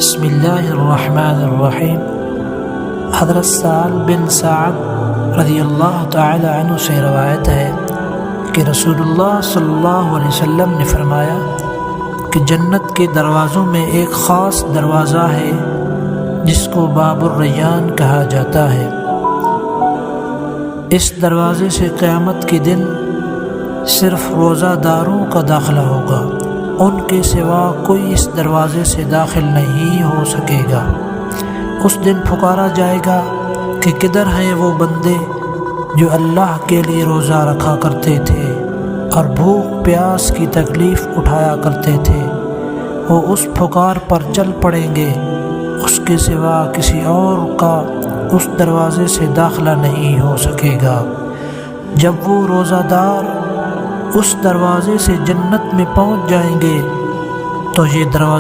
بسم اللہ الرحمن الرحیم۔ حضرت سہل بن سعد رضی اللہ تعالی عنہ سے روایت ہے کہ رسول اللہ صلی اللہ علیہ وسلم نے فرمایا کہ جنت کے دروازوں میں ایک خاص دروازہ ہے جس کو باب الریان کہا جاتا ہے۔ اس دروازے سے قیامت کے دن صرف روزہ داروں کا داخلہ ہوگا، ان کے سوا کوئی اس دروازے سے داخل نہیں ہو سکے گا۔ اس دن پکارا جائے گا کہ کدھر ہیں وہ بندے جو اللہ کے لیے روزہ رکھا کرتے تھے اور بھوک پیاس کی تکلیف اٹھایا کرتے تھے؟ وہ اس پکار پر چل پڑیں گے، اس کے سوا کسی اور کا اس دروازے سے داخلہ نہیں ہو سکے گا۔ جب وہ روزہ دار اس دروازے سے جنت میں پہنچ جائیں گے تو یہ دروازہ